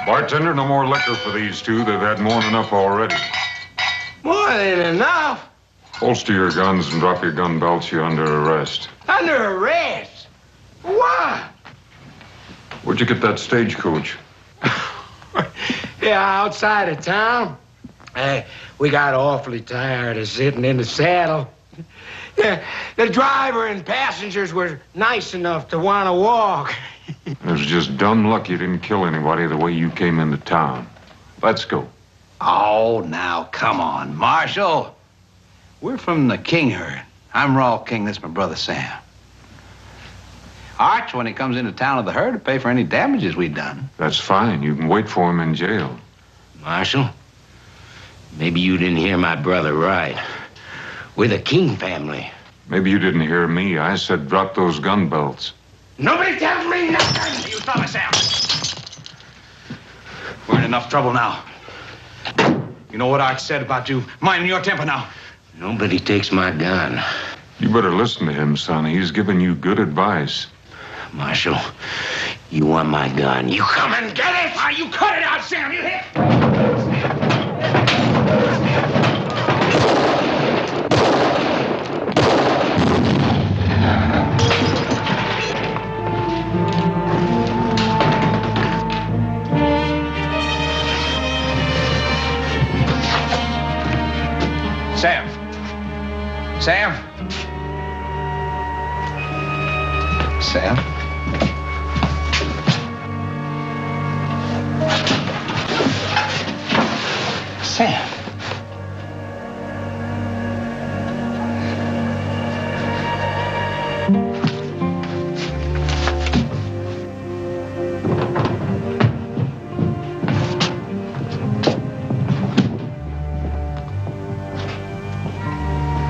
Bartender, no more liquor for these two. They've had more than enough already. More than enough? Holster your guns and drop your gun belts. You're under arrest. Under arrest? Why? Where'd you get that stagecoach? Yeah, outside of town. We got awfully tired of sitting in the saddle. The driver and passengers were nice enough to want to walk. It was just dumb luck you didn't kill anybody the way you came into town. Let's go. Oh, now, come on, Marshal. We're from the King herd. I'm Raw King. That's my brother Sam. Arch, when he comes into town with the herd, to pay for any damages we've done. That's fine. You can wait for him in jail. Marshal, maybe you didn't hear my brother right. We're the King family. Maybe you didn't hear me. I said drop those gun belts. Nobody tells me nothing. You stop it, Sam. We're in enough trouble now. You know what Arch said about you minding your temper now. Nobody takes my gun. You better listen to him, son. He's giving you good advice. Marshal, you want my gun. You come and get it! Ah, you cut it out, Sam. You hit. Sam. Sam. Sam. Sam.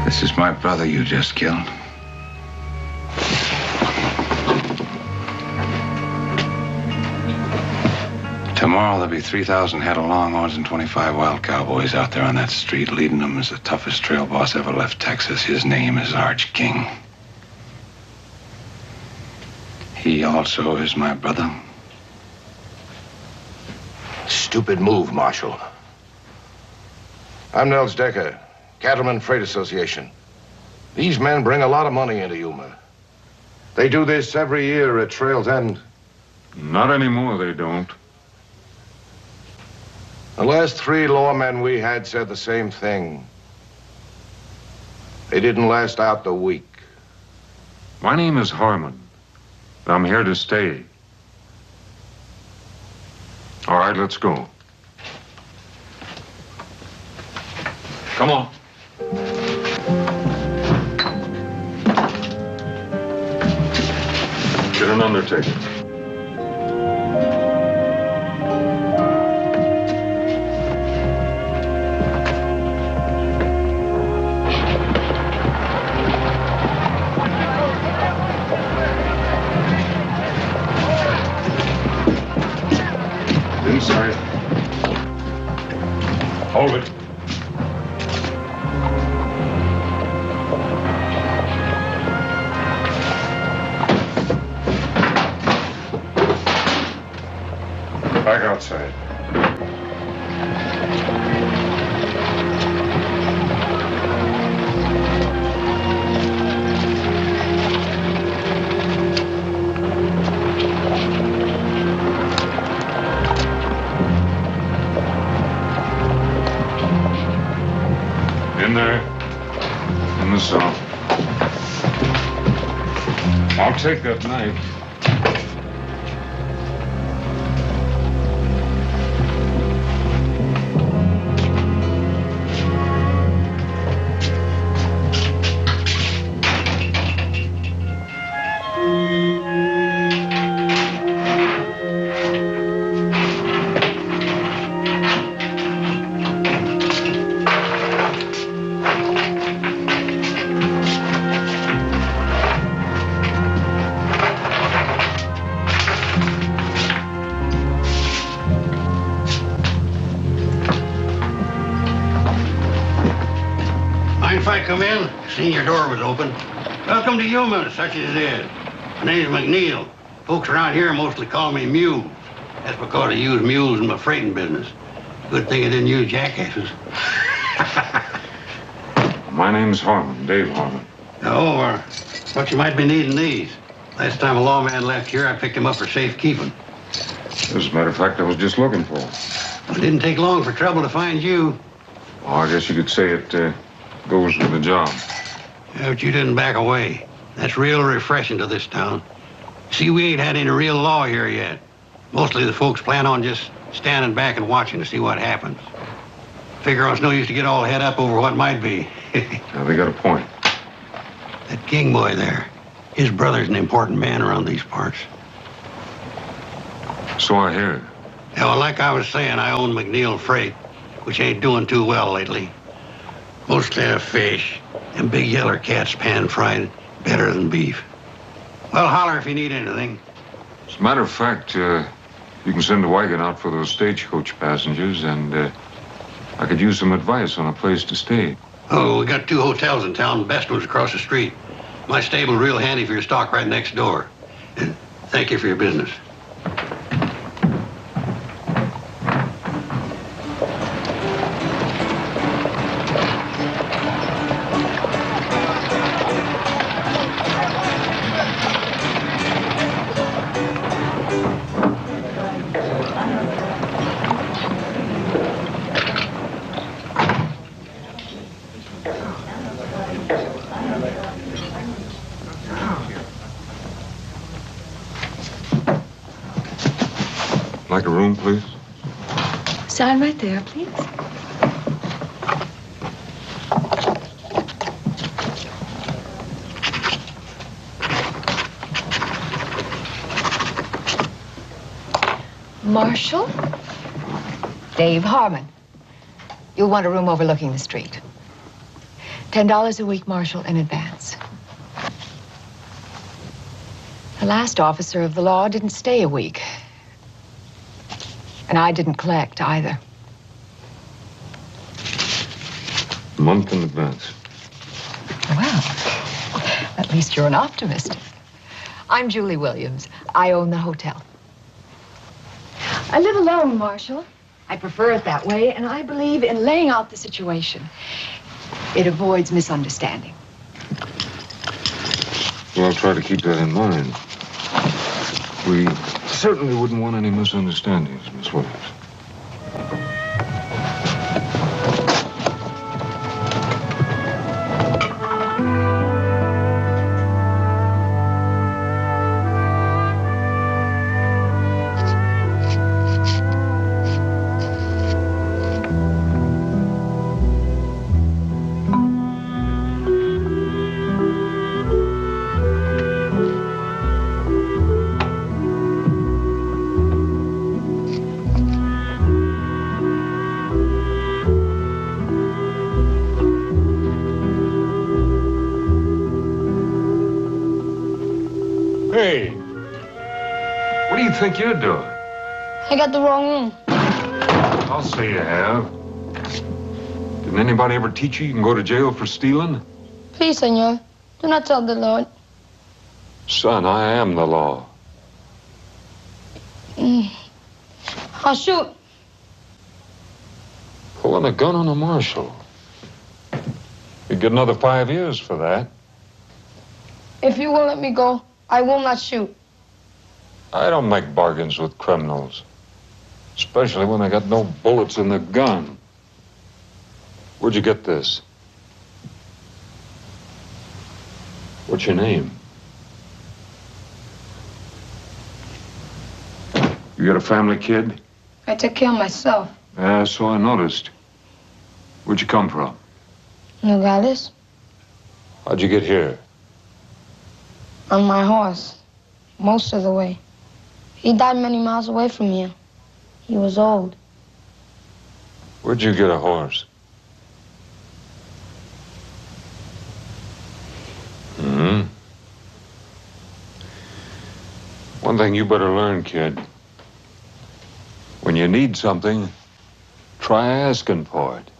This is my brother you just killed. Tomorrow there'll be 3,000 head of longhorns and 25 wild cowboys out there on that street. Leading them is the toughest trail boss ever left Texas. His name is Arch King. He also is my brother. Stupid move, Marshal. I'm Nels Decker, Cattleman Freight Association. These men bring a lot of money into Yuma. They do this every year at Trail's End. Not anymore, they don't. The last 3 lawmen we had said the same thing. They didn't last out the week. My name is Harmon. I'm here to stay. All right, let's go. Come on. Get an undertaker. Inside. Hold it. Back outside. In there. In the cell. I'll take that knife. If I come in, seen your door was open. Welcome to Yuma, such as it is. My name's McNeil. Folks around here mostly call me Mew. That's because I use mules in my freighting business. Good thing I didn't use jackasses. My name's Harmon, Dave Harmon. Oh, but you might be needing these. Last time a lawman left here, I picked him up for safekeeping. As a matter of fact, I was just looking for him. It didn't take long for trouble to find you. Well, I guess you could say it goes with the job. Yeah, but you didn't back away. That's real refreshing to this town. See, we ain't had any real law here yet. Mostly the folks plan on just standing back and watching to see what happens. Figure it's no use to get all head up over what might be. Now, they got a point. That King boy there, his brother's an important man around these parts. So I hear. Yeah, well, like I was saying, I own McNeil Freight, which ain't doing too well lately. Mostly have fish, and big yeller cats pan-fried better than beef. Well, holler if you need anything. As a matter of fact, you can send a wagon out for those stagecoach passengers, and I could use some advice on a place to stay. Oh, we got 2 hotels in town. The best one's across the street. My stable's real handy for your stock right next door. And thank you for your business. Like a room, please? Sign right there, please. Marshal? Dave Harmon. You'll want a room overlooking the street. $10 a week, Marshal, in advance. The last officer of the law didn't stay a week. And I didn't collect either. A month in advance. Well, at least you're an optimist. I'm Julie Williams. I own the hotel. I live alone, Marshal. I prefer it that way, and I believe in laying out the situation. It avoids misunderstanding. Well, I'll try to keep that in mind. We certainly wouldn't want any misunderstandings, Miss Williams. Hey, what do you think you're doing? I got the wrong room. I'll say you have. Didn't anybody ever teach you can go to jail for stealing? Please, senor, do not tell the Lord. Son, I am the law. I'll shoot. Pulling a gun on a marshal. You'd get another 5 years for that. If you will let me go, I will not shoot. I don't make bargains with criminals. Especially when they got no bullets in the gun. Where'd you get this? What's your name? You got a family, kid? I take care of myself. Yeah, so I noticed. Where'd you come from? Nogales? How'd you get here? On my horse. Most of the way. He died many miles away from here. He was old. Where'd you get a horse? One thing you better learn, kid. When you need something, try asking for it.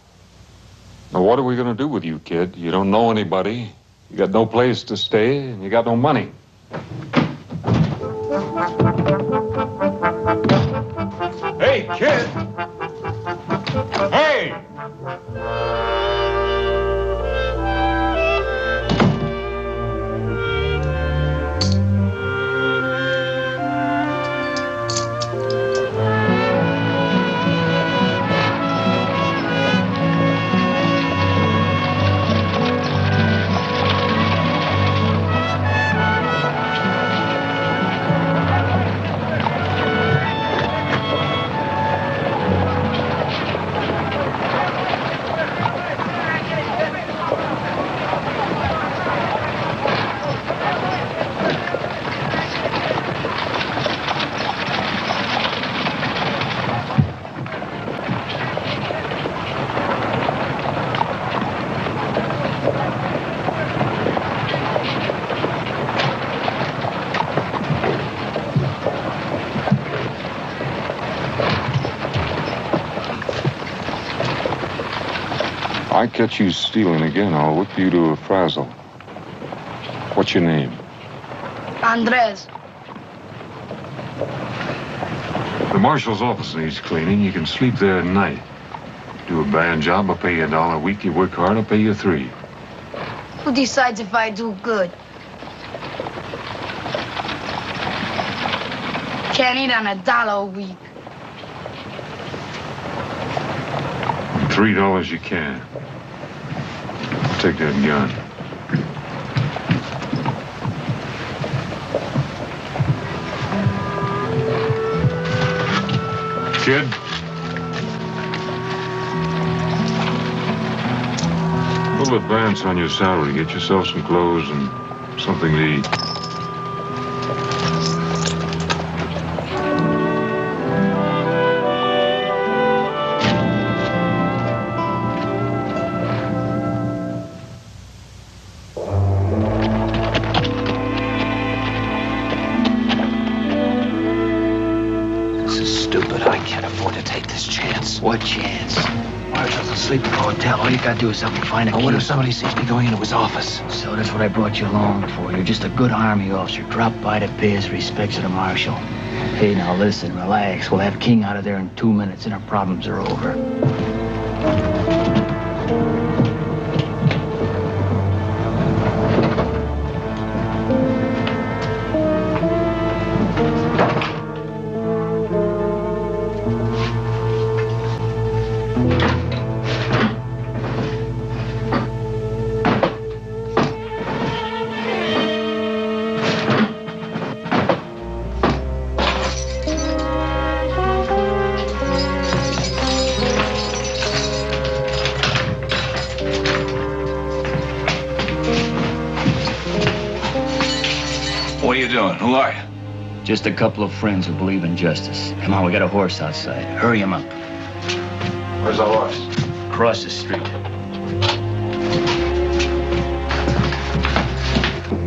Now, what are we going to do with you, kid? You don't know anybody. You got no place to stay, and you got no money. Kid! Hey! I catch you stealing again, I'll whip you to a frazzle. What's your name? Andres. The marshal's office needs cleaning. You can sleep there at night. Do a bad job, I'll pay you $1 a week. You work hard, I'll pay you $3. Who decides if I do good? Can't eat on $1 a week. $3 you can. Take that gun. Kid? A little advance on your salary. Get yourself some clothes and something to eat. What chance? Marshal's asleep in the hotel. All you gotta do is help me find a key. What if somebody sees me going into his office? So that's what I brought you along for. You're just a good army officer. Drop by to pay his respects to the marshal. Hey, now listen, relax. We'll have King out of there in 2 minutes and our problems are over. Who are you? Just a couple of friends who believe in justice. Come on, we got a horse outside. Hurry him up. Where's the horse? Across the street.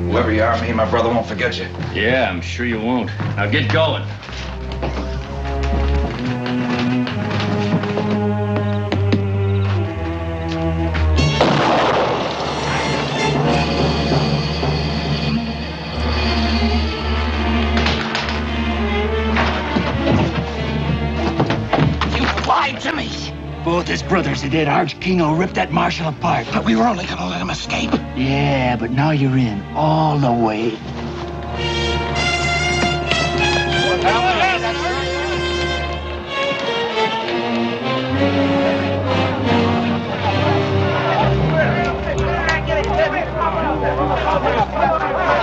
Whoever you are, me and my brother won't forget you. Yeah, I'm sure you won't. Now get going. Both his brothers are dead. Arch Kingo ripped that marshal apart. But we were only gonna let him escape. Yeah, but now you're in all the way.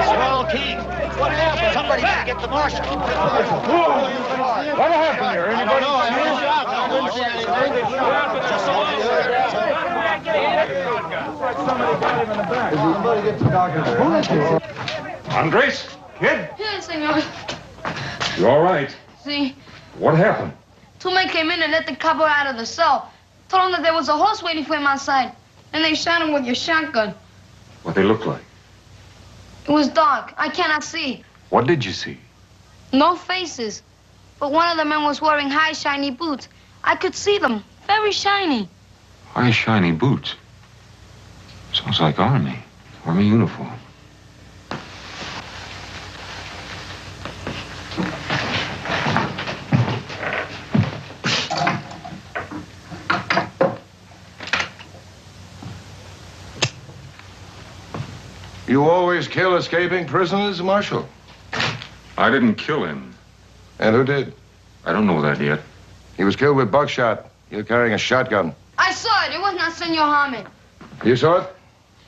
Swell King. What happened? Somebody didn't get the marshal. What happened here? Anybody? I heard a shot. I didn't see anything. Just saw the other. Somebody get the doctor. Andres? Kid? Yes, senor. You all right? See, What happened? two men came in and let the capo out of the cell. Told him that there was a horse waiting for him outside. And they shot him with your shotgun. What they look like? It was dark. I cannot see. What did you see? No faces. But one of the men was wearing high, shiny boots. I could see them. Very shiny. High, shiny boots. Sounds like Army uniform. You always kill escaping prisoners, Marshal? I didn't kill him. And who did? I don't know that yet. He was killed with buckshot. You're carrying a shotgun. I saw it. It was not Senor Harmon. You saw it?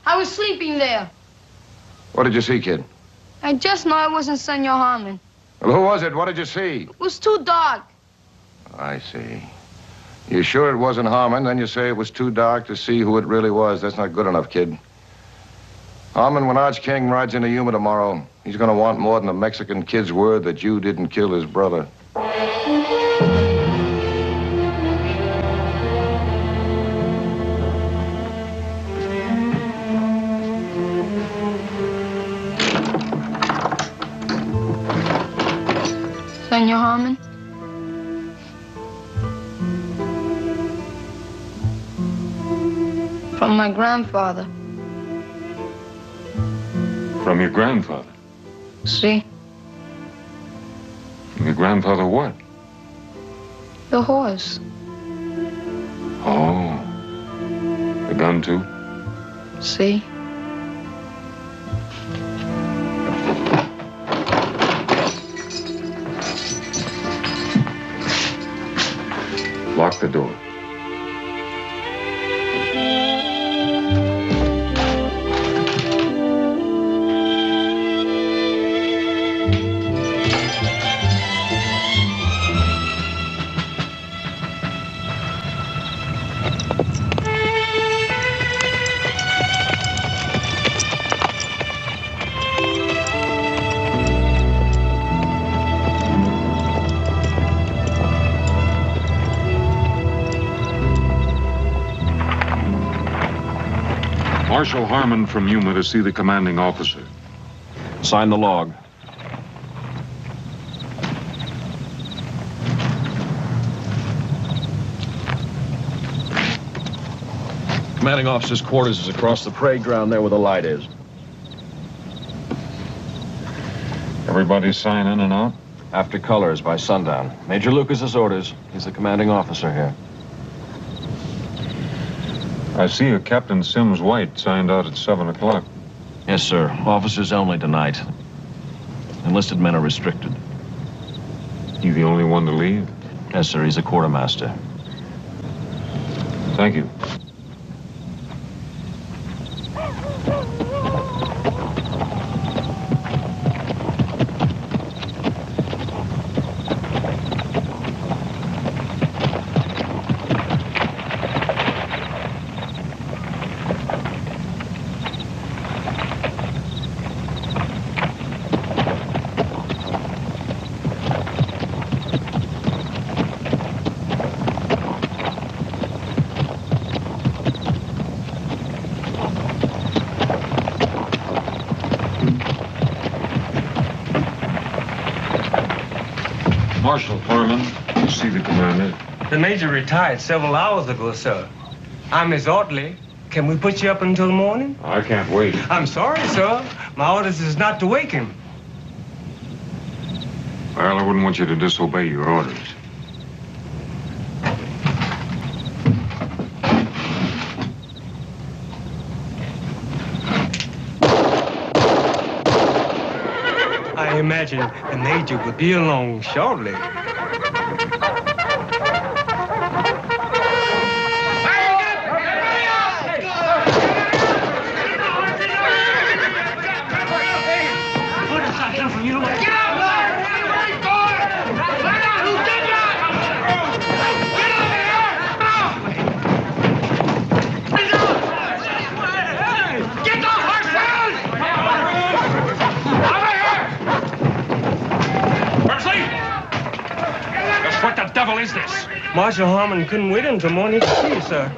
I was sleeping there. What did you see, kid? I just know it wasn't Senor Harmon. Well, who was it? What did you see? It was too dark. I see. You sure it wasn't Harmon? Then you say it was too dark to see who it really was. That's not good enough, kid. Harmon, when Arch King rides into Yuma tomorrow, he's going to want more than a Mexican kid's word that you didn't kill his brother. Senor Harmon? From my grandfather. From your grandfather? See? From your grandfather what? The horse. Oh. The gun, too? See? Lock the door. Marshal Harmon from Yuma to see the commanding officer. Sign the log. Commanding officer's quarters is across the parade ground there where the light is. Everybody sign in and out? After colors by sundown. Major Lucas's orders. He's the commanding officer here. I see a Captain Sims White signed out at 7 o'clock. Yes, sir. Officers only tonight. Enlisted men are restricted. You the only one to leave? Yes, sir. He's a quartermaster. Thank you. Marshal Harmon, you see the commander? The major retired several hours ago, sir. I'm his orderly. Can we put you up until the morning? I can't wait. I'm sorry, sir. My orders is not to wake him. Well, I wouldn't want you to disobey your orders. I imagine the major will be along shortly. Is this? Marshal Harmon couldn't wait until morning to see you, sir.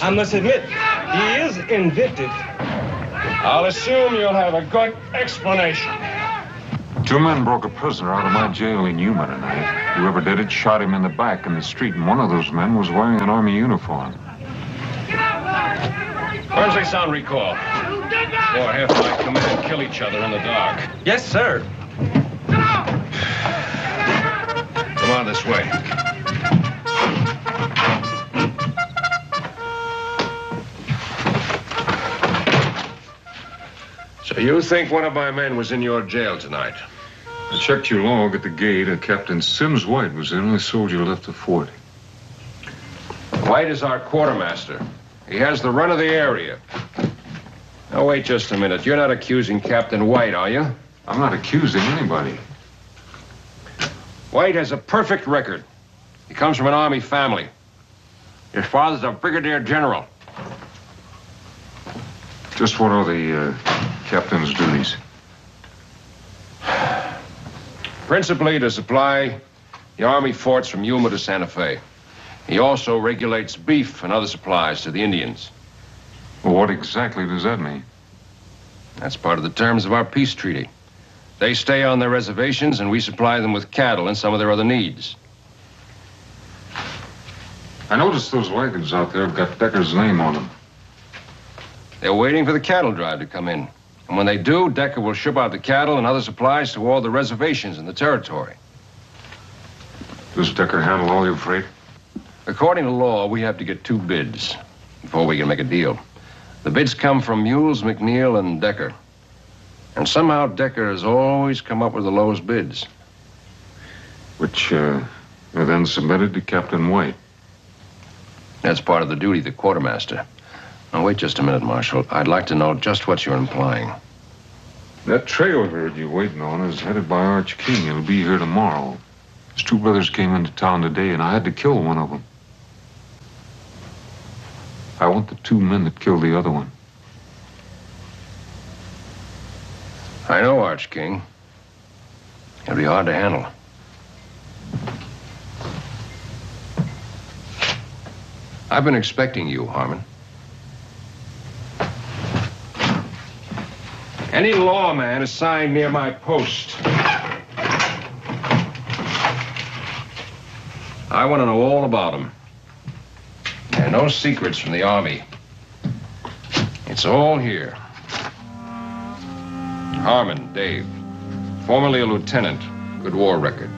I must admit, he is invictive. I'll assume you'll have a good explanation. 2 men broke a prisoner out of my jail in Yuma tonight. Whoever did it shot him in the back in the street, and one of those men was wearing an army uniform. Forensic sound recall. Or half my command kill each other in the dark. Yes, sir. Come on this way. It's a So you think one of my men was in your jail tonight? I checked your log at the gate. Captain Sims White was the only soldier left the fort. White is our quartermaster. He has the run of the area. Now, wait just a minute. You're not accusing Captain White, are you? I'm not accusing anybody. White has a perfect record. He comes from an Army family. His father's a brigadier general. Just what are the captain's duties? Principally to supply the Army forts from Yuma to Santa Fe. He also regulates beef and other supplies to the Indians. Well, what exactly does that mean? That's part of the terms of our peace treaty. They stay on their reservations, and we supply them with cattle and some of their other needs. I noticed those wagons out there have got Decker's name on them. They're waiting for the cattle drive to come in. And when they do, Decker will ship out the cattle and other supplies to all the reservations in the territory. Does Decker handle all your freight? According to law, we have to get 2 bids before we can make a deal. The bids come from Mules, McNeil, and Decker. And somehow Decker has always come up with the lowest bids. Which are then submitted to Captain White. That's part of the duty of the quartermaster. Now, wait just a minute, Marshal. I'd like to know just what you're implying. That trail herd you're waiting on is headed by Arch King. It'll be here tomorrow. His 2 brothers came into town today, and I had to kill one of them. I want the 2 men that killed the other one. I know Arch King. It'll be hard to handle. I've been expecting you, Harmon. Any lawman assigned near my post. I want to know all about him. There are no secrets from the Army. It's all here. Harmon, Dave. Formerly a lieutenant. Good war record.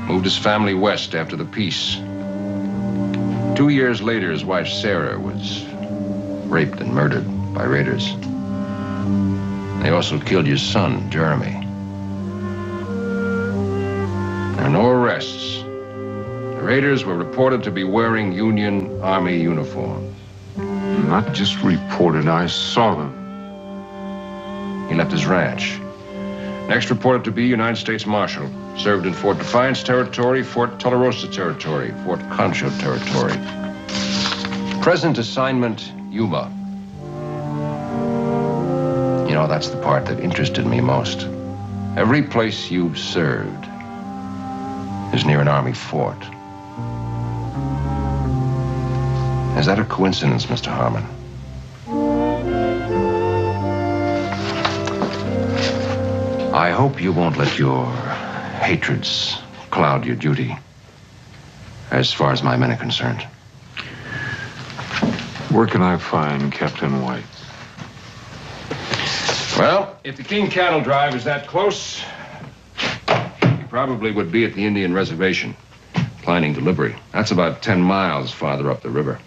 Moved his family west after the peace. 2 years later, his wife, Sarah, was raped and murdered by raiders. They also killed your son, Jeremy. There are no arrests. The raiders were reported to be wearing Union Army uniforms. Not just reported, I saw them. He left his ranch. Next reported to be United States Marshal. Served in Fort Defiance Territory, Fort Tularosa Territory, Fort Concho Territory. Present assignment, Yuma. You know, that's the part that interested me most. Every place you've served is near an Army fort. Is that a coincidence, Mr. Harmon? I hope you won't let your hatreds cloud your duty, as far as my men are concerned. Where can I find Captain White? Well, if the King cattle drive is that close, he probably would be at the Indian reservation, planning delivery. That's about 10 miles farther up the river.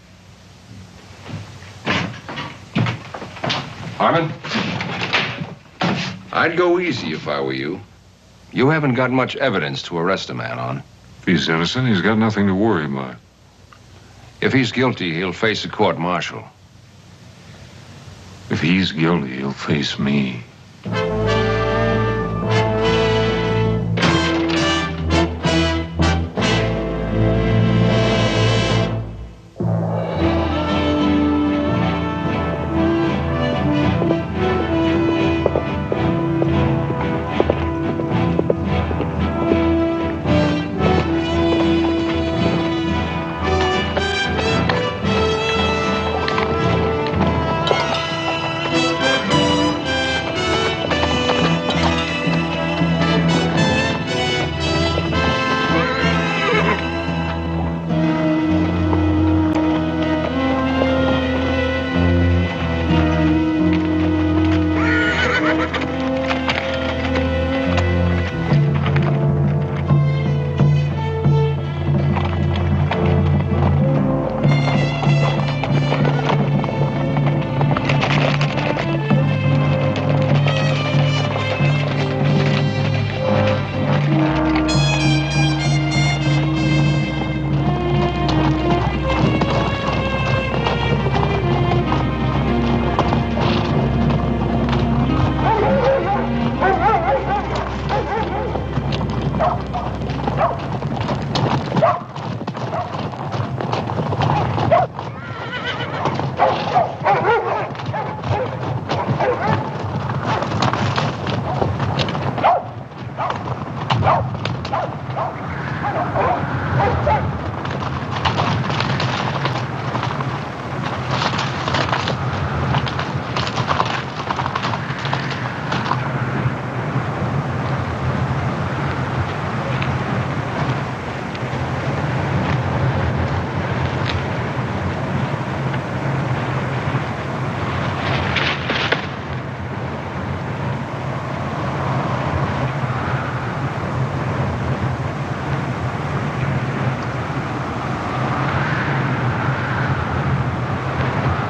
Harmon? I'd go easy if I were you. You haven't got much evidence to arrest a man on. If he's innocent, he's got nothing to worry about. If he's guilty, he'll face a court-martial. If he's guilty, he'll face me.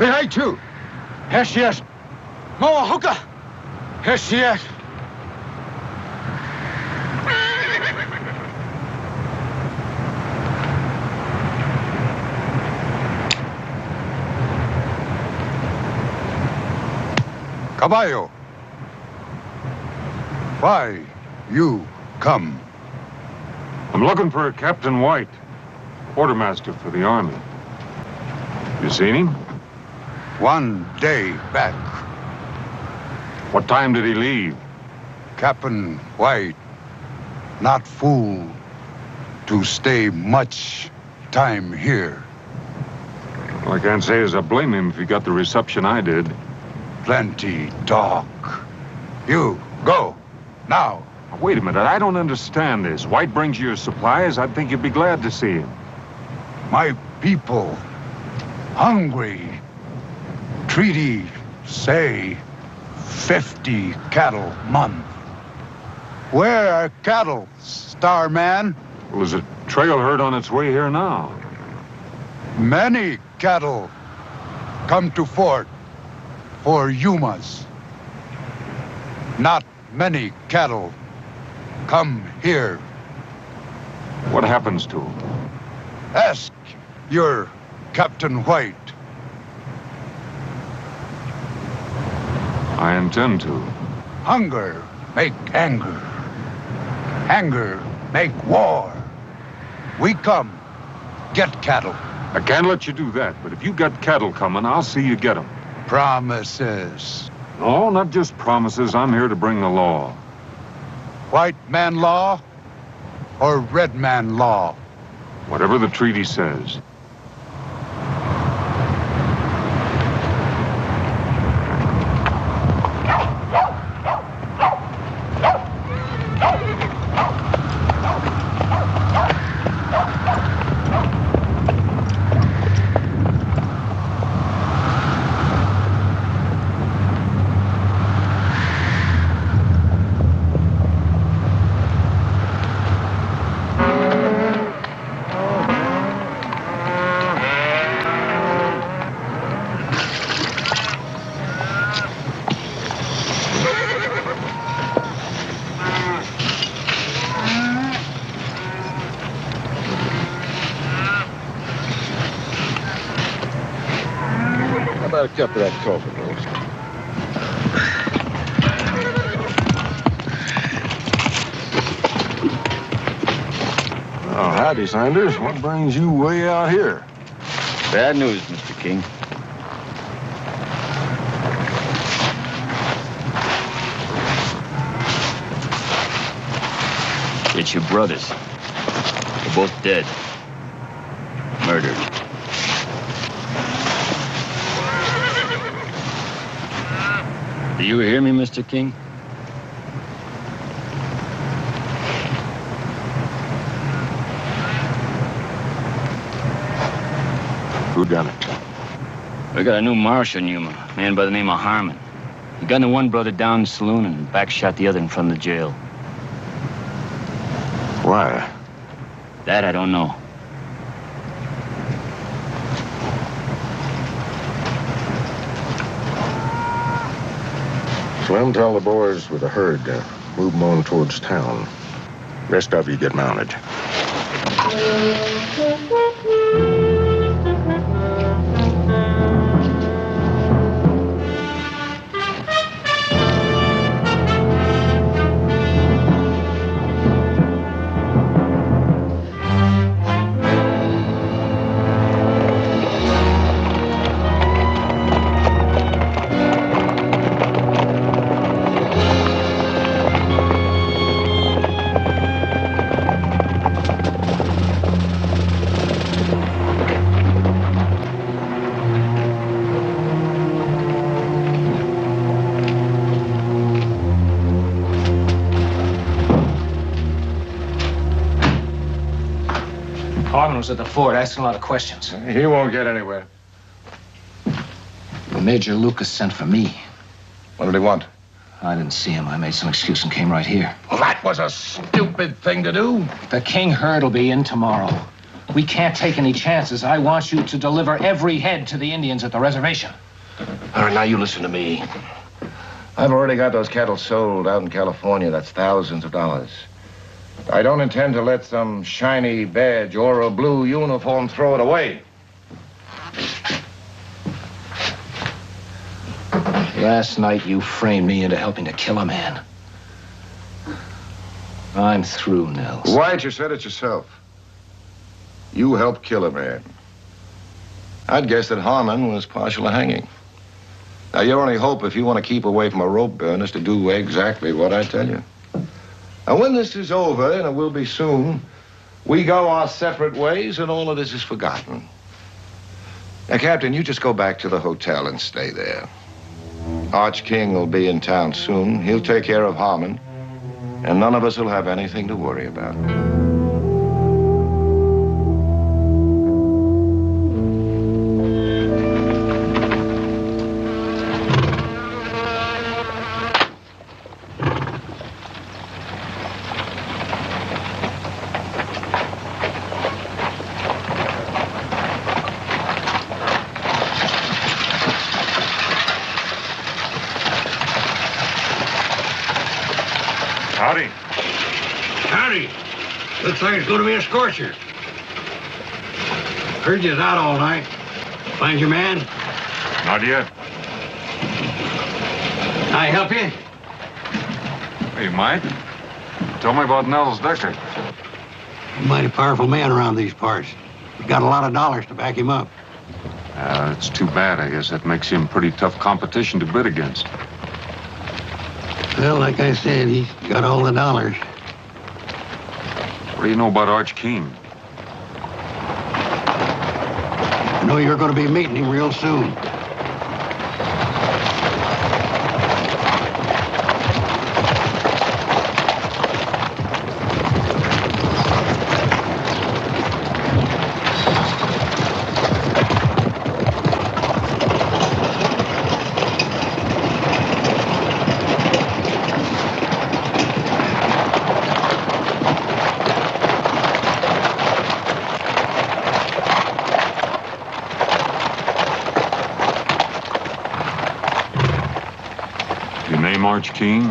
Behind you. Yes, yes. Moa hooker. Yes, yes. Caballo. Why you come? I'm looking for Captain White, quartermaster for the army. You seen him? 1 day back. What time did he leave? Captain White, not fool to stay much time here. Well, I can't say as I blame him if he got the reception I did. Plenty talk. You, go, now. Wait a minute, I don't understand this. White brings you your supplies, I'd think you'd be glad to see him. My people, hungry. Treaty say 50 cattle month. Where are cattle, Starman? Well, there's a trail herd on its way here now. Many cattle come to fort for Yumas. Not many cattle come here. What happens to him? Ask your Captain White. I intend to. Hunger make anger. Anger make war. We come, get cattle. I can't let you do that, but if you got cattle coming, I'll see you get them. Promises. No, not just promises. I'm here to bring the law. White man law or red man law? Whatever the treaty says. A cup of that coffee, Rose. Oh, howdy, Sanders. What brings you way out here? Bad news, Mr. King. It's your brothers. They're both dead. Murdered. Do you hear me, Mr. King? Who done it? We got a new marshal in Yuma, a man by the name of Harmon. He gunned the one brother down in Saloon and backshot the other in front of the jail. Why? That I don't know. Slim, tell the boys with the herd to move them on towards town. Rest of you get mounted. Harmon was at the fort asking a lot of questions. He won't get anywhere. Major Lucas sent for me. What did he want? I didn't see him. I made some excuse and came right here. Well, that was a stupid thing to do. The king herd will be in tomorrow. We can't take any chances. I want you to deliver every head to the Indians at the reservation. All right, now you listen to me. I've already got those cattle sold out in California. That's thousands of dollars. I don't intend to let some shiny badge or a blue uniform throw it away. Last night, you framed me into helping to kill a man. I'm through, Nels. White, you said it yourself. You helped kill a man. I'd guess that Harmon was partial to hanging. Now, your only hope, if you want to keep away from a rope burn, is to do exactly what I tell you. And when this is over, and it will be soon, we go our separate ways, and all of this is forgotten. Now, Captain, you just go back to the hotel and stay there. Arch King will be in town soon. He'll take care of Harmon, and none of us will have anything to worry about. Howdy. Howdy. Looks like it's going to be a scorcher. Heard you was out all night. Find your man? Not yet. Can I help you? Hey, Mike. Tell me about Nels Decker. He's a mighty powerful man around these parts. He's got a lot of dollars to back him up. It's too bad. I guess that makes him pretty tough competition to bid against. Well, like I said, he's got all the dollars. What do you know about Arch King? I know you're going to be meeting him real soon. Arch King?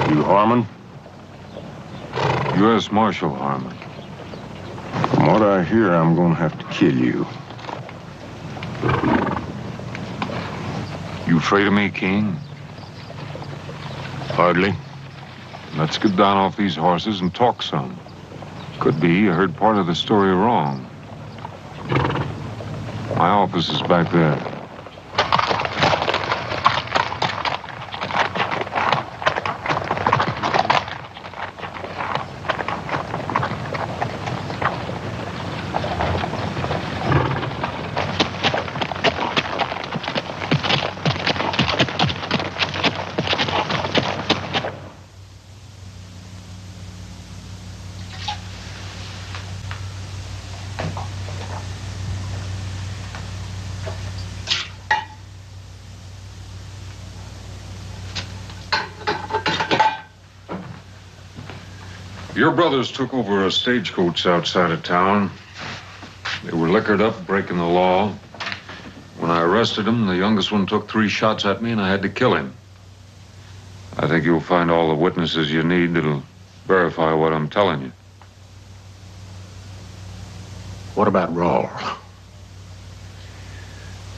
You Harmon? U.S. Marshal Harmon. From what I hear, I'm gonna have to kill you. You afraid of me, King? Hardly. Let's get down off these horses and talk some. Could be you heard part of the story wrong. My office is back there. Your brothers took over a stagecoach outside of town. They were liquored up, breaking the law. When I arrested them, the youngest one took 3 shots at me, and I had to kill him. I think you'll find all the witnesses you need that'll verify what I'm telling you. What about Rawl?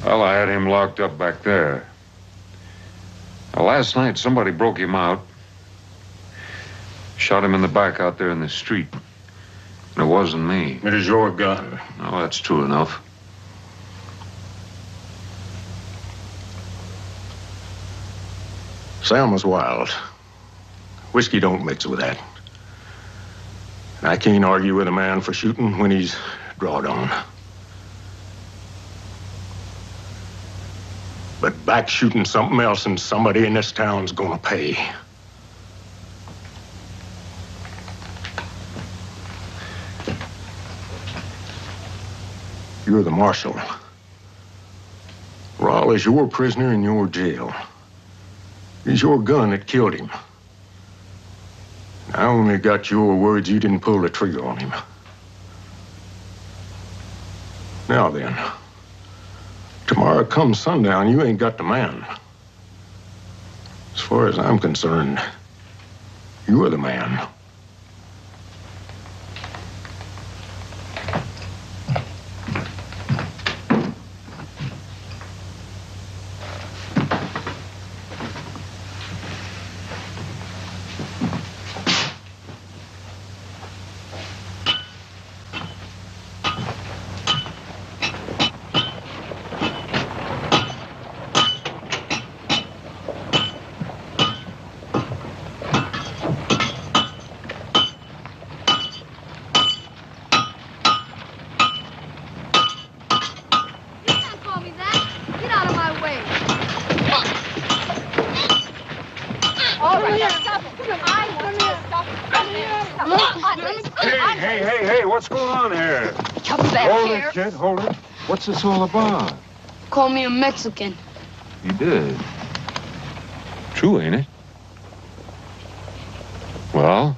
Well, I had him locked up back there. Now, last night, somebody broke him out. Shot him in the back out there in the street. And it wasn't me. It is your gun. Oh, that's true enough. Sam was wild. Whiskey don't mix with that. And I can't argue with a man for shooting when he's drawed on. But back shooting something else, and somebody in this town's gonna pay. You're the marshal. Rawl is your prisoner in your jail. It's your gun that killed him. I only got your words you didn't pull the trigger on him. Now then, tomorrow come sundown, you ain't got the man. As far as I'm concerned, you're the man. Hey, what's going on here? Come back Hold here. it, kid, hold it. What's this all about? Call me a Mexican. You did. True, ain't it? Well?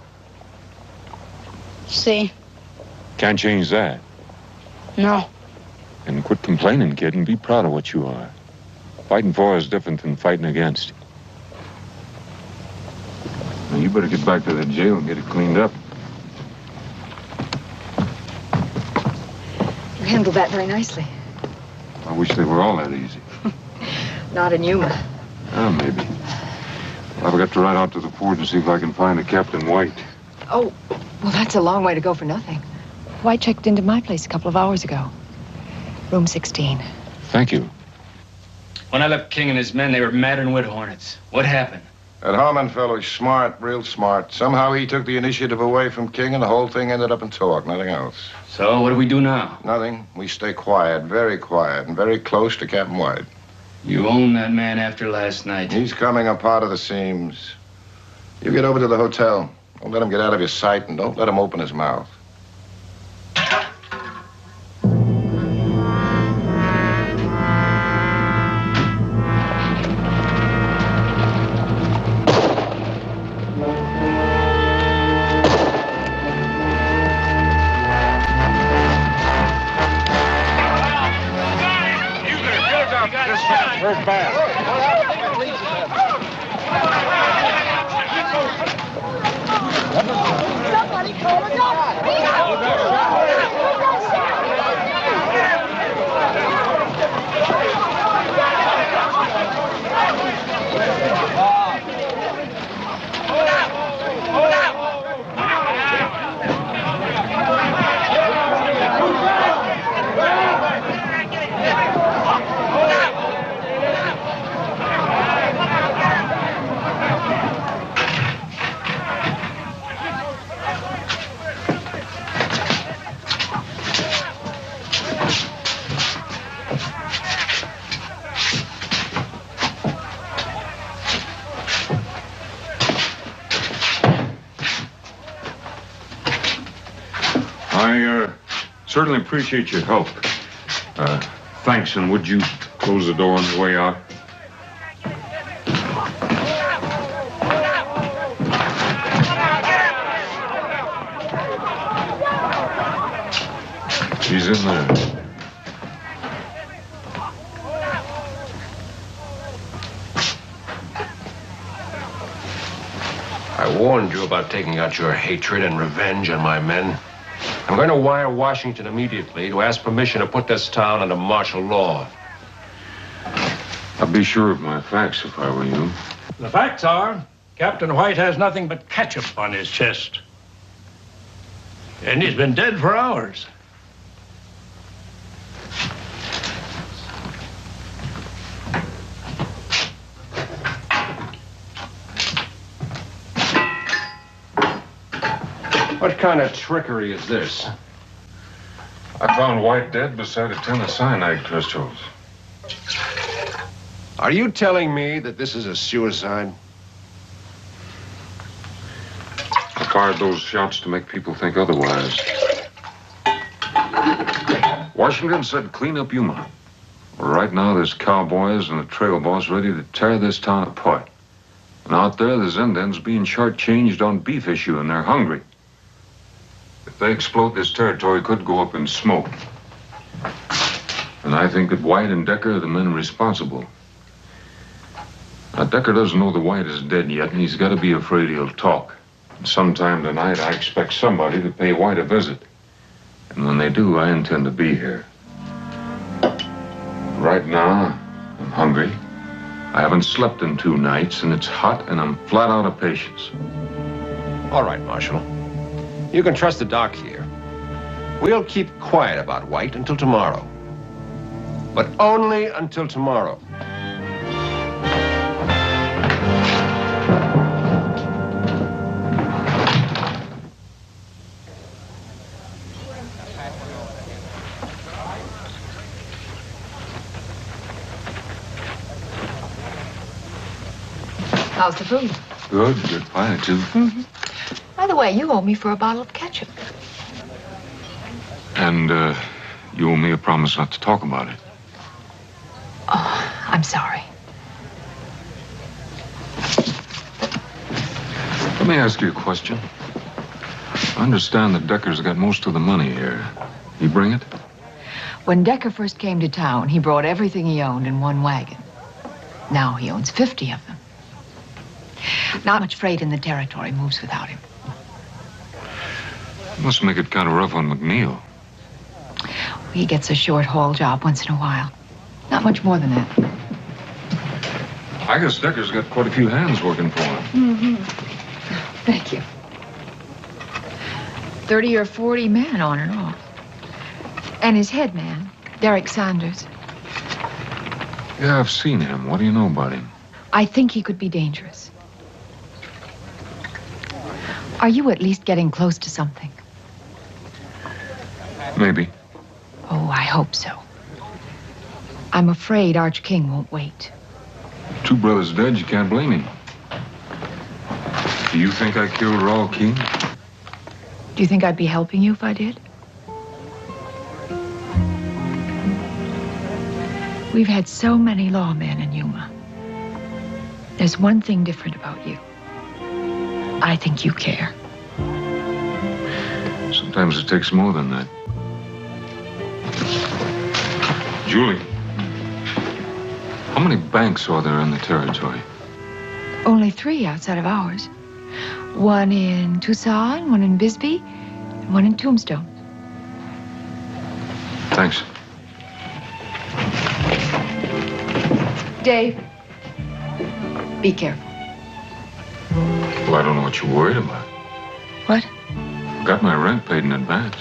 See? Can't change that. No. And quit complaining, kid, and be proud of what you are. Fighting for is different than fighting against. Now, you better get back to that jail and get it cleaned up. You handled that very nicely. I wish they were all that easy. Not in Yuma. Oh, maybe. I've got to ride out to the fort and see if I can find a Captain White. Oh, well, that's a long way to go for nothing. White checked into my place a couple of hours ago. Room 16. Thank you. When I left King and his men, they were madder than wood hornets. What happened? That Harmon fellow's smart, real smart. Somehow he took the initiative away from King, and the whole thing ended up in talk, nothing else. So, what do we do now? Nothing. We stay quiet, and very close to Captain White. You own that man after last night. He's coming apart of the seams. You get over to the hotel. Don't let him get out of your sight, and don't let him open his mouth. Where's Bass? Somebody call a doctor! I certainly appreciate your help. Thanks, and would you close the door on the way out? She's in there. I warned you about taking out your hatred and revenge on my men. I'm going to wire Washington immediately to ask permission to put this town under martial law. I'd be sure of my facts if I were you. The facts are, Captain White has nothing but ketchup on his chest. And he's been dead for hours. What kind of trickery is this? I found White dead beside a tin of cyanide crystals. Are you telling me that this is a suicide? I fired those shots to make people think otherwise. Washington said clean up Yuma. Well, right now, there's cowboys and the trail boss ready to tear this town apart. And And out there, the Zendans being shortchanged on beef issue, and they're hungry. If they explode, this territory could go up in smoke. And I think that White and Decker are the men responsible. Now, Decker doesn't know the White is dead yet, and he's got to be afraid he'll talk. And sometime tonight, I expect somebody to pay White a visit. And when they do, I intend to be here. Right now, I'm hungry. I haven't slept in 2 nights, and it's hot, and I'm flat out of patience. All right, Marshal. You can trust the doc here. We'll keep quiet about White until tomorrow. But only until tomorrow. How's the food? Good pie, too. Mm-hmm. By the way, you owe me for a bottle of ketchup. And, you owe me a promise not to talk about it. Oh, I'm sorry. Let me ask you a question. I understand that Decker's got most of the money here. You bring it? When Decker first came to town, he brought everything he owned in one wagon. Now he owns 50 of them. Not much freight in the territory moves without him. Must make it kind of rough on McNeil. He gets a short haul job once in a while. Not much more than that. I guess Decker's got quite a few hands working for him. Mm-hmm. Thank you. 30 or 40 men on and off. And his head man, Derek Sanders. Yeah, I've seen him. What do you know about him? I think he could be dangerous. Are you at least getting close to something? Maybe. Oh, I hope so. I'm afraid Arch King won't wait. 2 brothers dead, you can't blame him. Do you think I killed Raul King? Do you think I'd be helping you if I did? We've had so many lawmen in Yuma. There's one thing different about you. I think you care. Sometimes it takes more than that. Julie, how many banks are there in the territory? Only 3 outside of ours. One in Tucson, one in Bisbee, and one in Tombstone. Thanks. Dave, be careful. Well, I don't know what you're worried about. What? I got my rent paid in advance.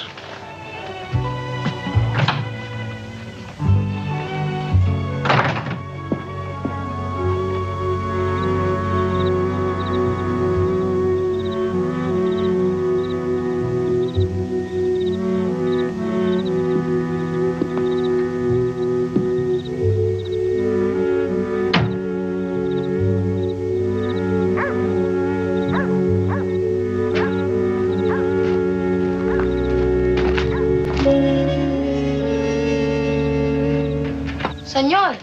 Senor,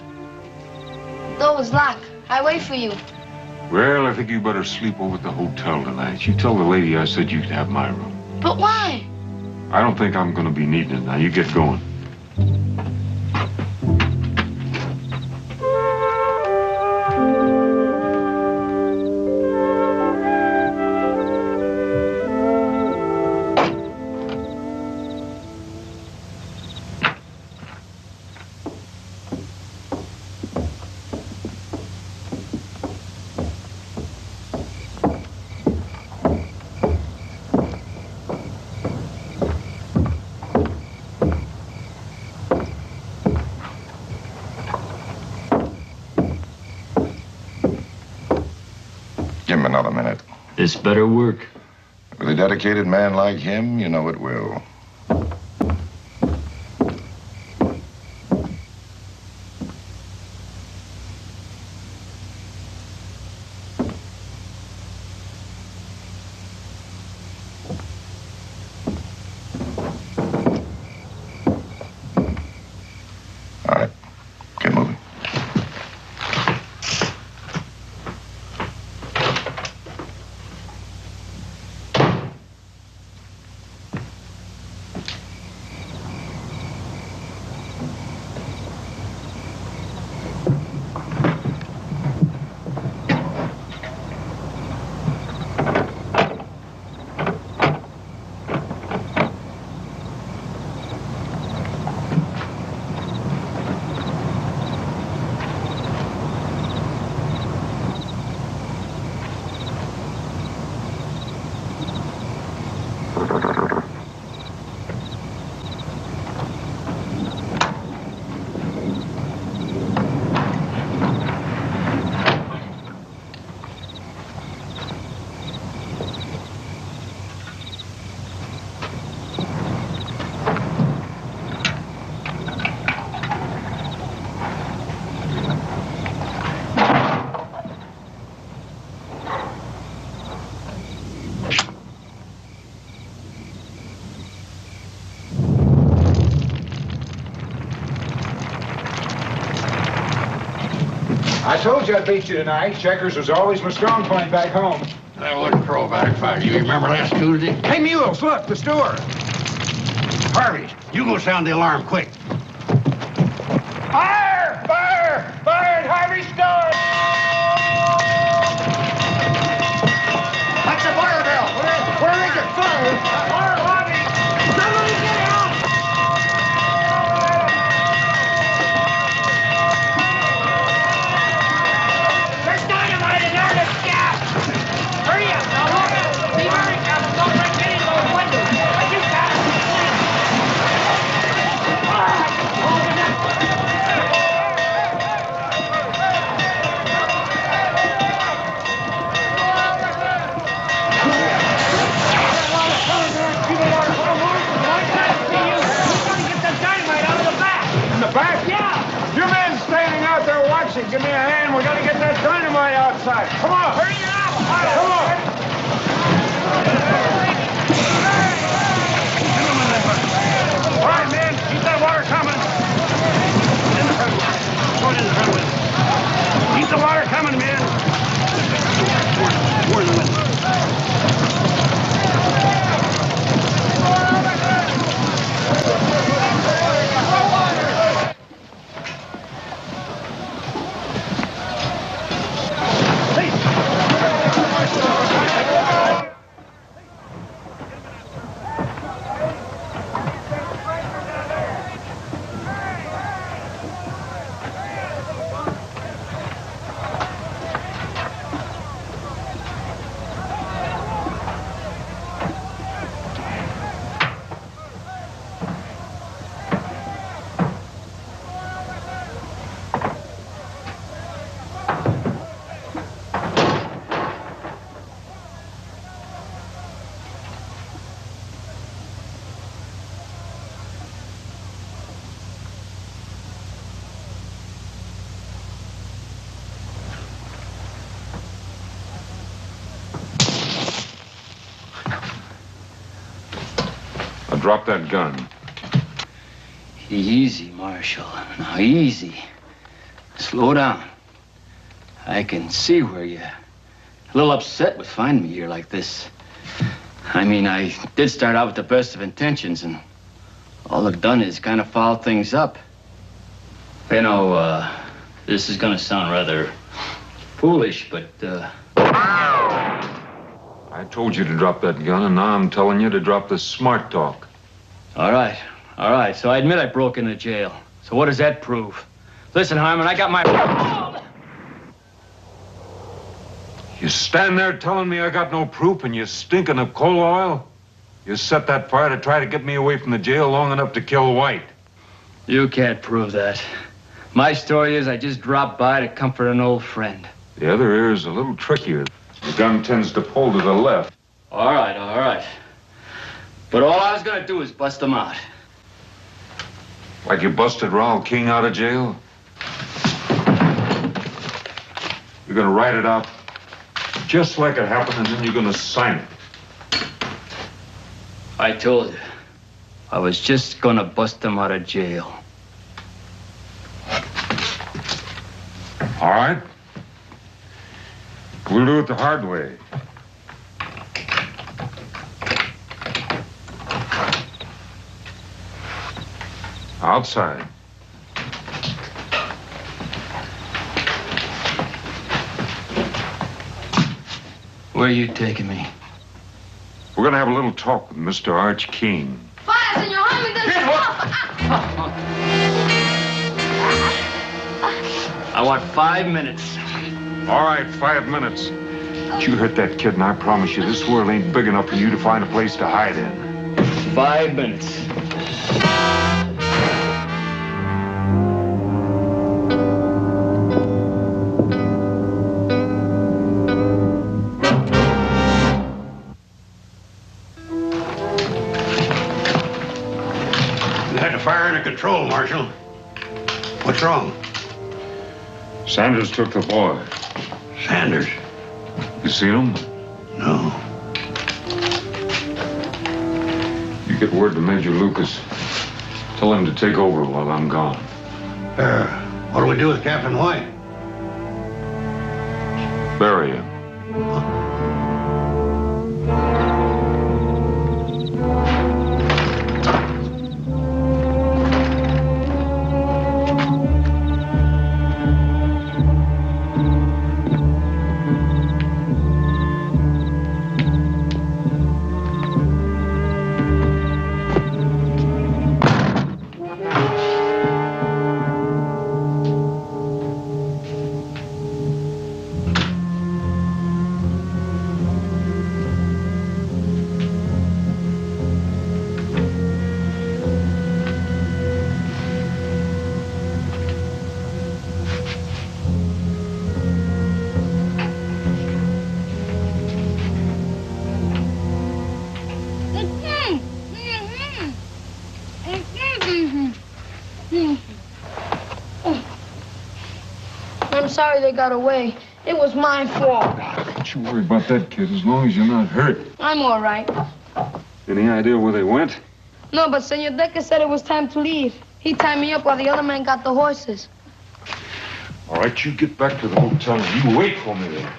door is locked. I wait for you. Well, I think you better sleep over at the hotel tonight. You tell the lady I said you could have my room. But why? I don't think I'm going to be needing it. Now, you get going. Give him another minute. This better work. With a dedicated man like him, you know it will. All right, get moving. I told you I'd beat you tonight. Checkers was always my strong point back home. That wouldn't crow backfire. You remember last Tuesday? Hey, Mules, look, the store. Harvey, you go sound the alarm, quick. Fire! Fire! Fire at Harvey's store! That's a fire bell. Where is it? Fire, Harvey! Somebody get out! There's dynamite in there, this gas! Hurry up, now look out! Be very careful, don't break any of those windows! But you got it! In the back? Yeah! You men standing out there watching, give me a hand. We gotta get that dynamite outside. Come on. Hurry up! Come on. All right, man, keep that water coming. In the front. Going in the front with it. Keep the water coming, man. More in the window. Drop that gun. Easy, Marshal. Now, easy. Slow down. I can see where you're a little upset with finding me here like this. I mean, I did start out with the best of intentions, and all I've done is kind of foul things up. You know, this is gonna sound rather foolish, but, I told you to drop that gun, and now I'm telling you to drop the smart talk. All right. So I admit I broke into jail. So what does that prove? Listen, Harmon, I got my... You stand there telling me I got no proof and you're stinking of coal oil? You set that fire to try to get me away from the jail long enough to kill White. You can't prove that. My story is I just dropped by to comfort an old friend. The other ear is a little trickier. The gun tends to pull to the left. All right. But all I was gonna do is bust them out. Like you busted Raoul King out of jail? You're gonna write it out just like it happened, and then you're gonna sign it. I told you. I was just gonna bust them out of jail. All right. We'll do it the hard way. Outside. Where are you taking me? We're gonna have a little talk with Mr. Arch King. Fire, Senor Harmon, I want 5 minutes. All right, 5 minutes. But you hurt that kid, and I promise you, this world ain't big enough for you to find a place to hide in. 5 minutes. Control, Marshal. What's wrong? Sanders took the boy. Sanders? You seen him? No. You get word to Major Lucas. Tell him to take over while I'm gone. What do we do with Captain White? Bury him. I'm sorry they got away. It was my fault. Don't you worry about that, kid, as long as you're not hurt. I'm all right. Any idea where they went? No, but Senor Decker said it was time to leave. He tied me up while the other man got the horses. All right, you get back to the hotel and you wait for me there.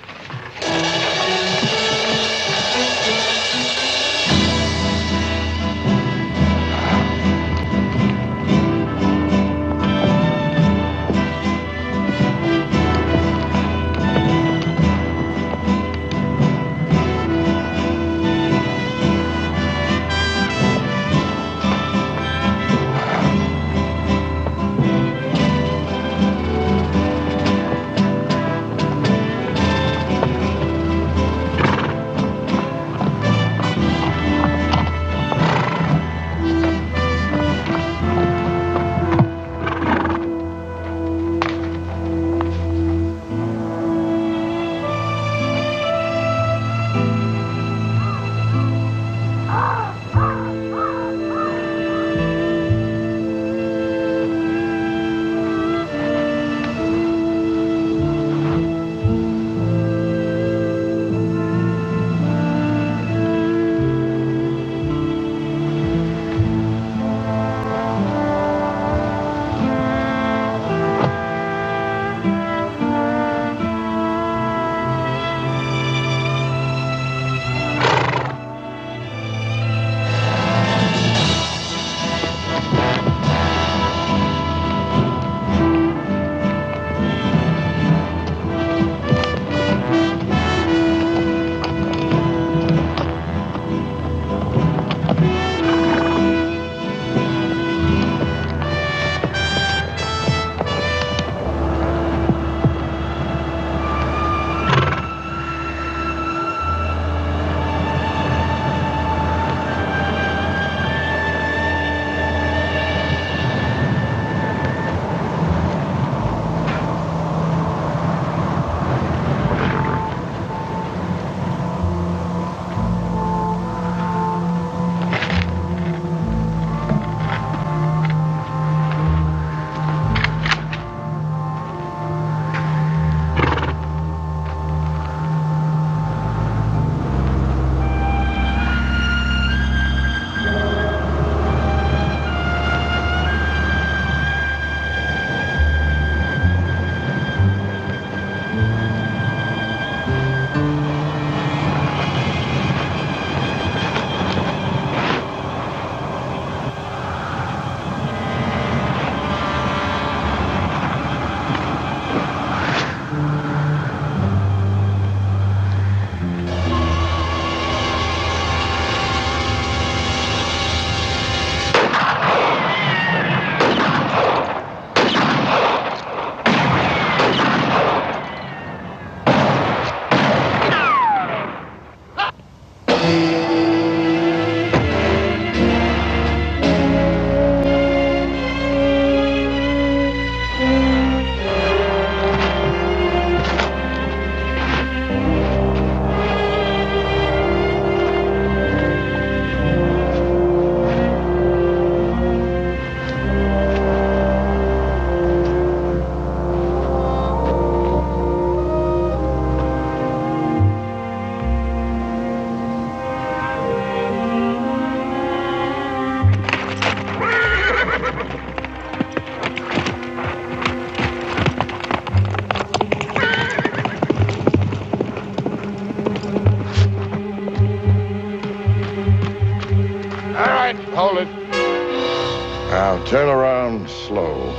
Now, turn around slow.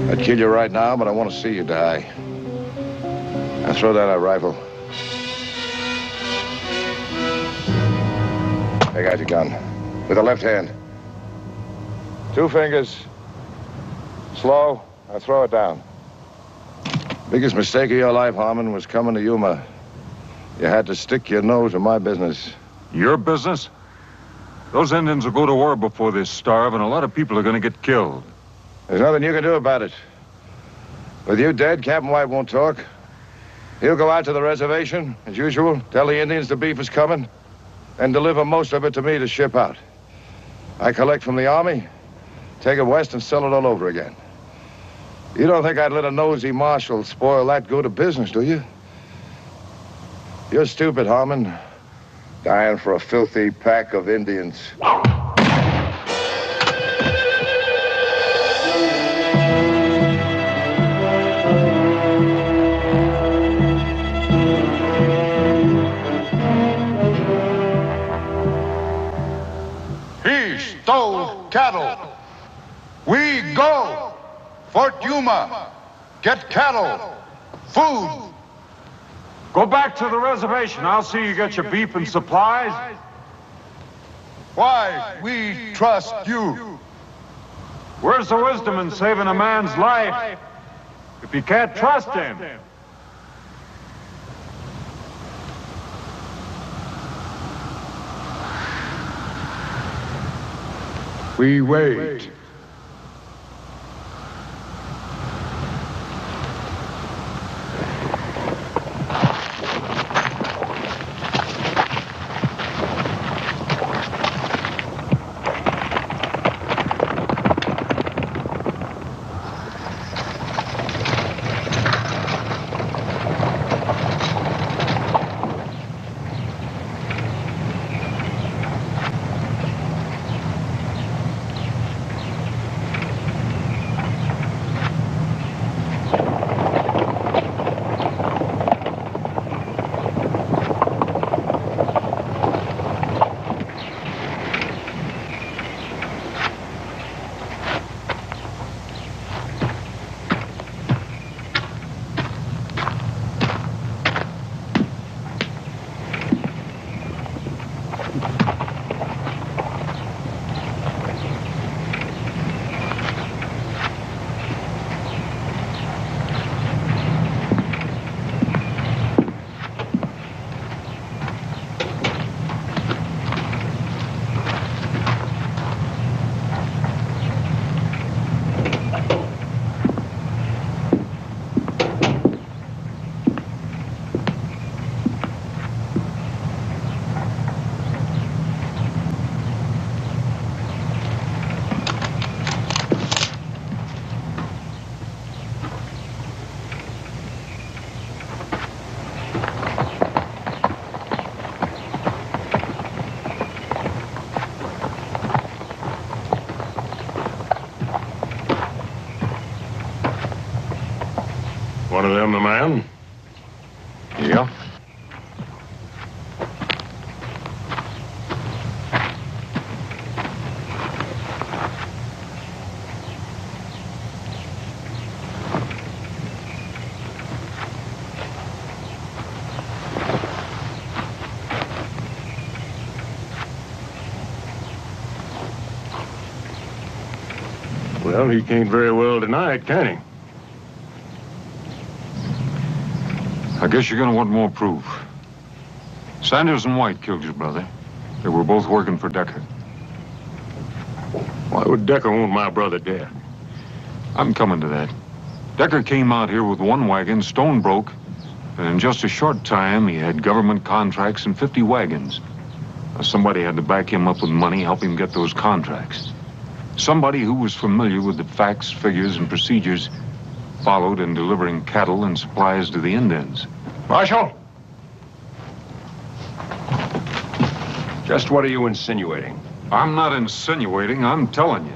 I'd kill you right now, but I want to see you die. Now, throw down that rifle. Take out your gun. With the left hand. 2 fingers. Slow. Now, throw it down. Biggest mistake of your life, Harmon, was coming to Yuma. You had to stick your nose in my business. Your business? Those Indians will go to war before they starve, and a lot of people are going to get killed. There's nothing you can do about it. With you dead, Captain White won't talk. He'll go out to the reservation, as usual, tell the Indians the beef is coming, and deliver most of it to me to ship out. I collect from the army, take it west, and sell it all over again. You don't think I'd let a nosy marshal spoil that good a business, do you? You're stupid, Harmon. Dying for a filthy pack of Indians. He stole cattle. We go. Fort Yuma. Get cattle. Food. Go back to the reservation. I'll see you get your beef and supplies. Why we trust you. Where's the wisdom in saving a man's life if you can't trust him? We wait. One of them the man? Yeah. Well, he can't very well deny it, can he? I guess you're going to want more proof. Sanders and White killed your brother. They were both working for Decker. Why would Decker want my brother dead? I'm coming to that. Decker came out here with one wagon, stone broke, and in just a short time, he had government contracts and 50 wagons. Somebody had to back him up with money, help him get those contracts. Somebody who was familiar with the facts, figures, and procedures followed in delivering cattle and supplies to the Indians. Marshal? Just what are you insinuating? I'm not insinuating, I'm telling you.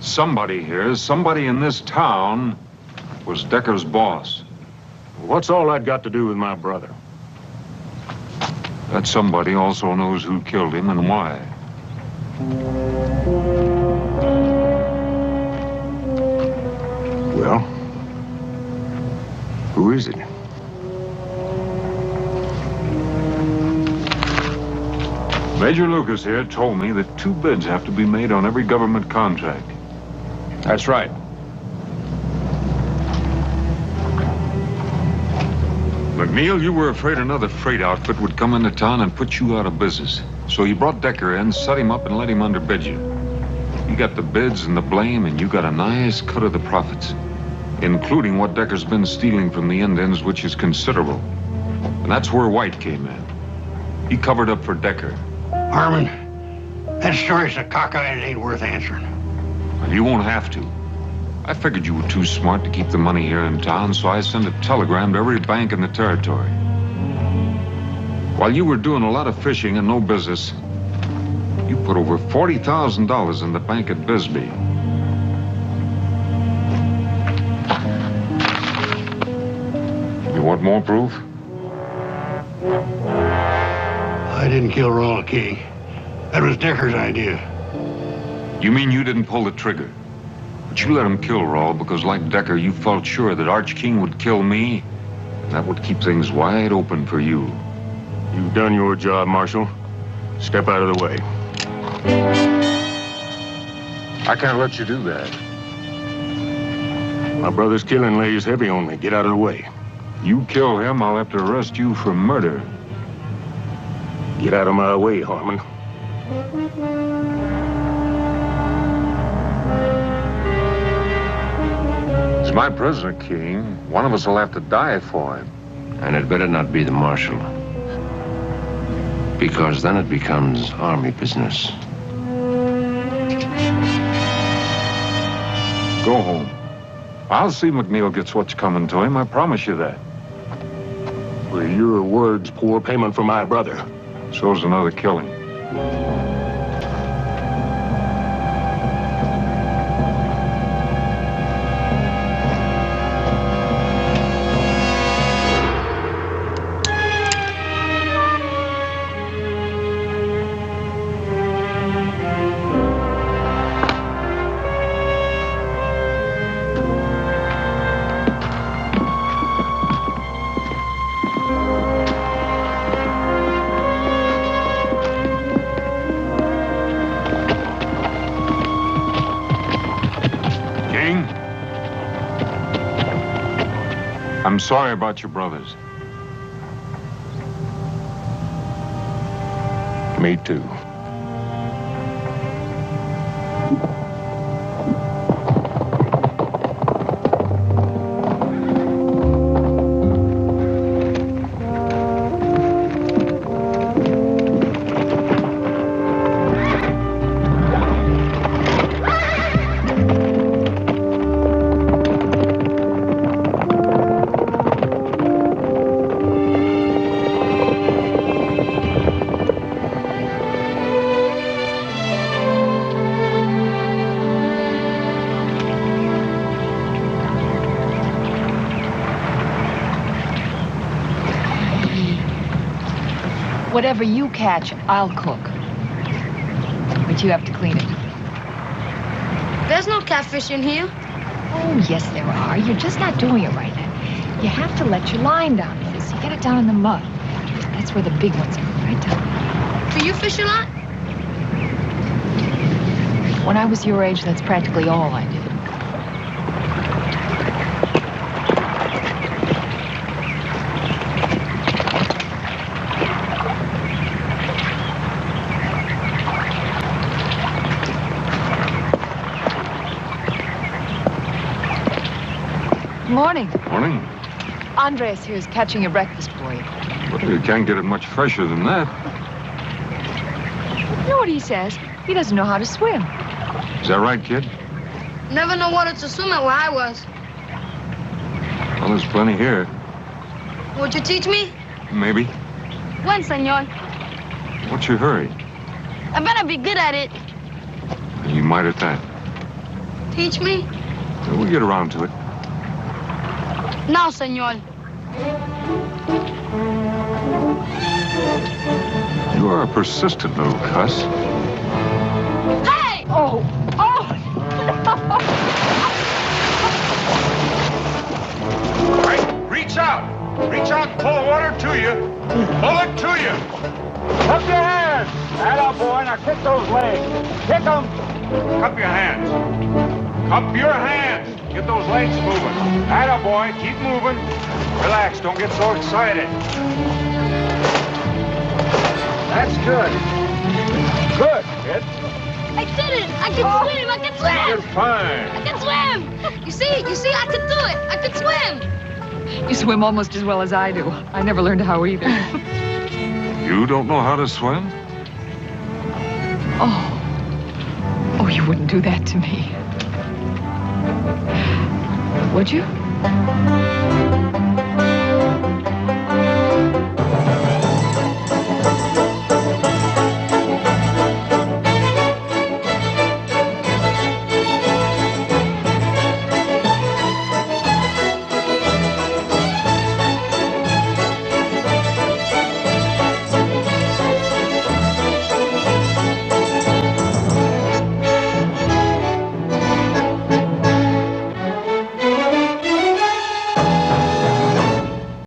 Somebody here, somebody in this town, was Decker's boss. What's all that got to do with my brother? That somebody also knows who killed him and why. Well, who is it? Major Lucas here told me that 2 bids have to be made on every government contract. That's right. McNeil, you were afraid another freight outfit would come into town and put you out of business. So you brought Decker in, set him up, and let him underbid you. You got the bids and the blame, and you got a nice cut of the profits, including what Decker's been stealing from the Indians, which is considerable. And that's where White came in. He covered up for Decker. Harmon, that story's a cockeyed. It ain't worth answering. Well, you won't have to. I figured you were too smart to keep the money here in town, so I sent a telegram to every bank in the territory. While you were doing a lot of fishing and no business, you put over $40,000 in the bank at Bisbee. You want more proof? I didn't kill Rawl King. That was Decker's idea. You mean you didn't pull the trigger? But you let him kill Rawl because, like Decker, you felt sure that Arch King would kill me, and that would keep things wide open for you. You've done your job, Marshal. Step out of the way. I can't let you do that. My brother's killing lays heavy on me. Get out of the way. You kill him, I'll have to arrest you for murder. Get out of my way, Harmon. He's my prisoner, King. One of us will have to die for him. And it better not be the Marshal. Because then it becomes army business. Go home. I'll see McNeil gets what's coming to him, I promise you that. Well, your word's poor payment for my brother. So's another killing. I'm sorry about your brothers. Me too. Whatever you catch, I'll cook. But you have to clean it. There's no catfish in here. Oh, yes, there are. You're just not doing it right. You have to let your line down first. You get it down in the mud. That's where the big ones are, right down. Do you fish a lot? When I was your age, that's practically all I did. Morning. Morning. Andres here is catching your breakfast for you. Well, you can't get it much fresher than that. You know what he says? He doesn't know how to swim. Is that right, kid? Never know water to swim at where I was. Well, there's plenty here. Would you teach me? Maybe. When, senor? What's your hurry? I better be good at it. You might at that. Teach me? We'll get around to it. Now, senor. You are a persistent little cuss. out. Reach out and pull the water to you. Pull it to you. Up your hands. Atta boy, now kick those legs. Kick them. Cup your hands. Cup your hands. Get those legs moving. Atta boy, keep moving. Relax, don't get so excited. That's good. Good, kid. I did it! I can swim! I can swim! You're fine. I can swim! You see, I can do it! I can swim! You swim almost as well as I do. I never learned how either. You don't know how to swim? Oh, you wouldn't do that to me. Would you?